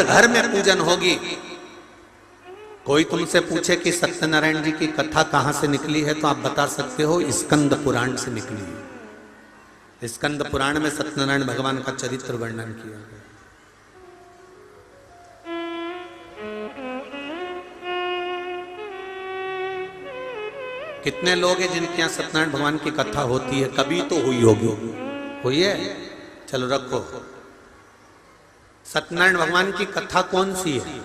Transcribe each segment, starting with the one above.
घर घर में पूजन होगी। कोई तुमसे पूछे कि सत्यनारायण जी की कथा कहां से निकली है, तो आप बता सकते हो स्कंद पुराण से निकली है। स्कंद पुराण में सत्यनारायण भगवान का चरित्र वर्णन किया गया। कितने लोग हैं जिनके यहाँ सत्यनारायण भगवान की कथा होती है? कभी तो हुई होगी, हुई है? चलो रखो। सत्यनारायण भगवान की कथा कौन सी है?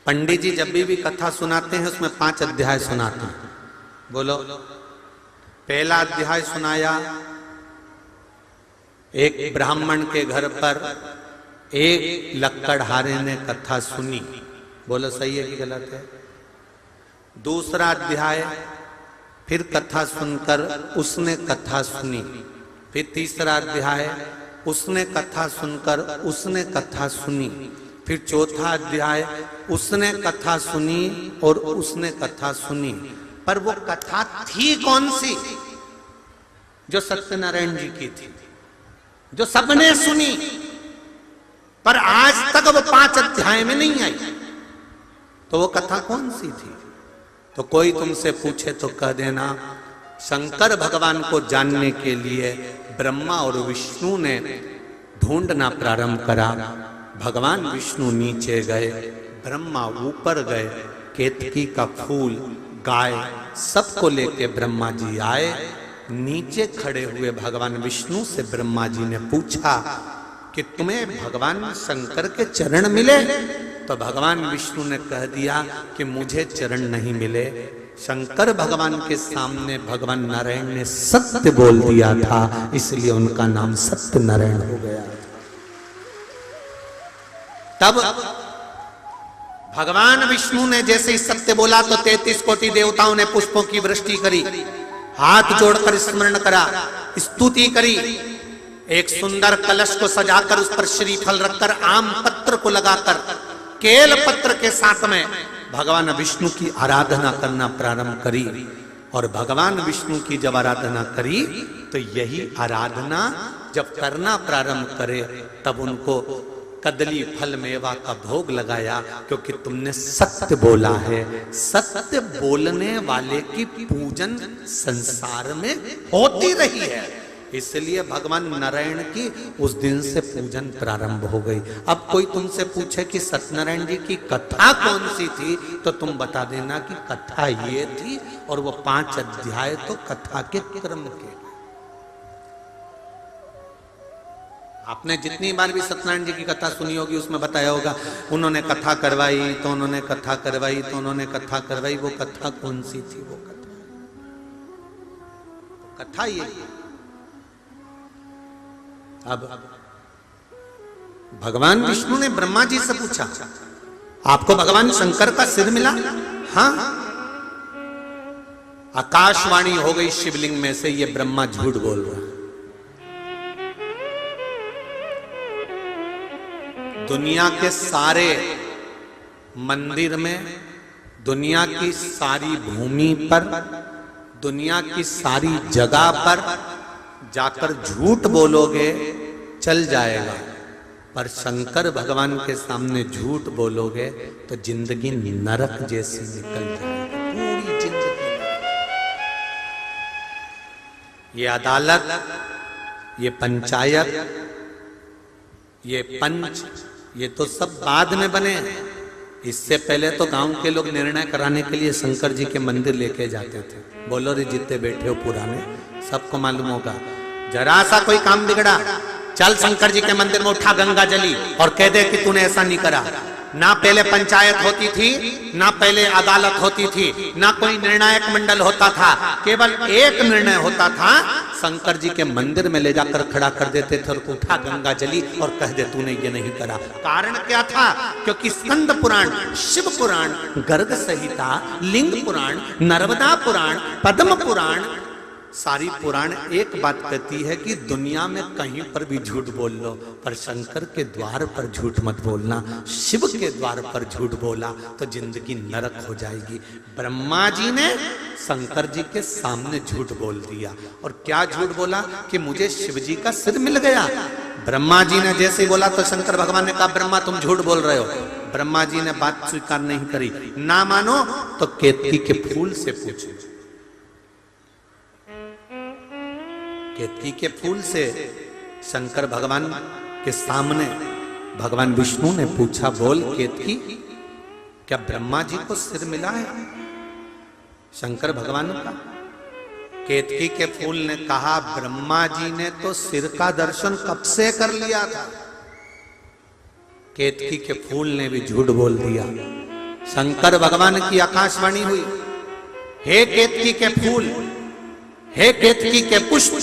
पंडित जी जब भी कथा सुनाते हैं उसमें 5 अध्याय सुनाते हैं। बोलो। पहला अध्याय सुनाया, एक ब्राह्मण के घर पर एक लक्कड़हारे ने कथा सुनी। बोलो सही है कि गलत है? दूसरा अध्याय, फिर कथा सुनकर उसने कथा सुनी। फिर तीसरा अध्याय, उसने कथा सुनकर उसने कथा सुनी। फिर चौथा अध्याय, उसने कथा सुनी और उसने कथा सुनी। पर वो कथा थी कौन सी? जो सत्यनारायण जी की थी, जो सबने सुनी, पर आज तक वो 5 अध्याय में नहीं आई। तो वो कथा कौन सी थी? तो कोई तुमसे पूछे तो कह देना, शंकर भगवान को जानने के लिए ब्रह्मा और विष्णु ने ढूंढना प्रारंभ करा। भगवान विष्णु नीचे गए, ब्रह्मा ऊपर गए, केतकी का फूल, गाय, सबको लेके ब्रह्मा जी आए। नीचे खड़े हुए भगवान विष्णु से ब्रह्मा जी ने पूछा कि तुम्हें भगवान शंकर के चरण मिले? तो भगवान विष्णु ने कह दिया कि मुझे चरण नहीं मिले। शंकर भगवान के सामने भगवान नारायण ने सत्य बोल दिया था, इसलिए उनका नाम सत्यनारायण हो गया। तब भगवान विष्णु ने जैसे ही सत्य बोला तो 33 कोटि देवताओं ने पुष्पों की वृष्टि करी, हाथ जोड़कर स्मरण करा, स्तुति करी। एक सुंदर कलश को सजाकर उस पर श्रीफल रखकर, आम पत्र को लगाकर, केल पत्र के साथ में भगवान विष्णु की आराधना करना प्रारंभ करी। और भगवान विष्णु की जब आराधना करी तो यही आराधना जब करना प्रारंभ करे तब उनको कदली फल मेवा का भोग लगाया, क्योंकि तुमने सत्य बोला है। सत्य बोलने वाले की पूजन संसार में होती रही है, इसलिए भगवान नारायण की उस दिन से पूजन प्रारंभ हो गई। अब कोई तुमसे पूछे कि सत्यनारायण जी की कथा कौन सी थी, तो तुम बता देना कि कथा ये थी, और वो 5 अध्याय तो कथा के क्रम के। आपने जितनी बार भी सत्यनारायण जी की कथा सुनी होगी उसमें बताया होगा, उन्होंने कथा करवाई तो उन्होंने कथा करवाई तो उन्होंने कथा करवाई। वो कथा कौन सी थी? वो कथा ये। अब भगवान विष्णु ने ब्रह्मा जी से पूछा, आपको भगवान शंकर का सिर मिला? हाँ। आकाशवाणी हो गई शिवलिंग में से, ये ब्रह्मा झूठ बोल रहा है। दुनिया के सारे मंदिर में, दुनिया की सारी भूमि पर, दुनिया की सारी जगह पर जाकर झूठ बोलोगे चल जाएगा, पर शंकर भगवान के सामने झूठ बोलोगे तो जिंदगी नरक जैसी निकल जाएगी, पूरी जिंदगी। ये अदालत, ये पंचायत, ये पंच, ये तो सब बाद में बने। इससे पहले तो गांव के लोग निर्णय कराने के लिए शंकर जी के मंदिर लेके जाते थे। बोलो रे, जितने बैठे हो पुराने, सबको मालूम होगा। जरा सा कोई काम बिगड़ा, चल शंकर जी के मंदिर में उठा गंगा जली और कह दे कि तूने ऐसा नहीं करा। ना पहले पंचायत होती थी, ना पहले अदालत होती थी, ना कोई निर्णायक मंडल होता था। केवल एक निर्णय होता था, शंकर जी के मंदिर में ले जाकर खड़ा कर देते थे और उठा गंगा जली और कह दे तूने ये नहीं करा। कारण क्या था? क्योंकि स्कंद पुराण, शिव पुराण, गर्ग संहिता, लिंग पुराण, नर्मदा पुराण, पद्म पुराण, सारी पुराण एक बात कहती है कि दुनिया में कहीं पर भी झूठ बोल लो, पर शंकर के द्वार पर झूठ मत बोलना। शिव के द्वार पर झूठ बोला तो जिंदगी नरक हो जाएगी। ब्रह्मा जी ने शंकर जी के सामने झूठ बोल दिया। और क्या झूठ बोला? कि मुझे शिव जी का सिर मिल गया। ब्रह्मा जी ने जैसे ही बोला तो शंकर भगवान ने कहा ब्रह्मा तुम झूठ बोल रहे हो। ब्रह्मा जी ने बात स्वीकार नहीं करी। ना मानो तो केतकी के फूल से पूछो। केतकी के फूल से शंकर भगवान के सामने भगवान विष्णु ने पूछा, बोल केतकी, क्या ब्रह्मा जी को सिर मिला है? शंकर भगवान का केतकी के फूल ने कहा, ब्रह्मा जी ने तो सिर का दर्शन कब से कर लिया था। केतकी के फूल ने भी झूठ बोल दिया। शंकर भगवान की आकाशवाणी हुई, हे केतकी के फूल, हे केतकी के पुष्प,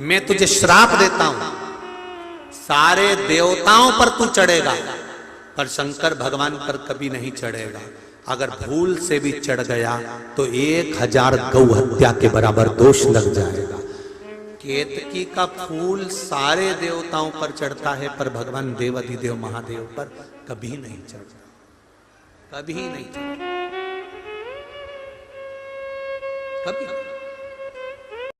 मैं तुझे श्राप देता हूं, सारे देवताओं पर तू चढ़ेगा पर शंकर भगवान पर कभी नहीं चढ़ेगा। अगर भूल से भी चढ़ गया तो 1000 गौ हत्या के बराबर दोष लग जाएगा। केतकी का फूल सारे देवताओं पर चढ़ता है पर भगवान देवाधिदेव महादेव पर कभी नहीं चढ़ता, कभी नहीं चढ़ता, कभी।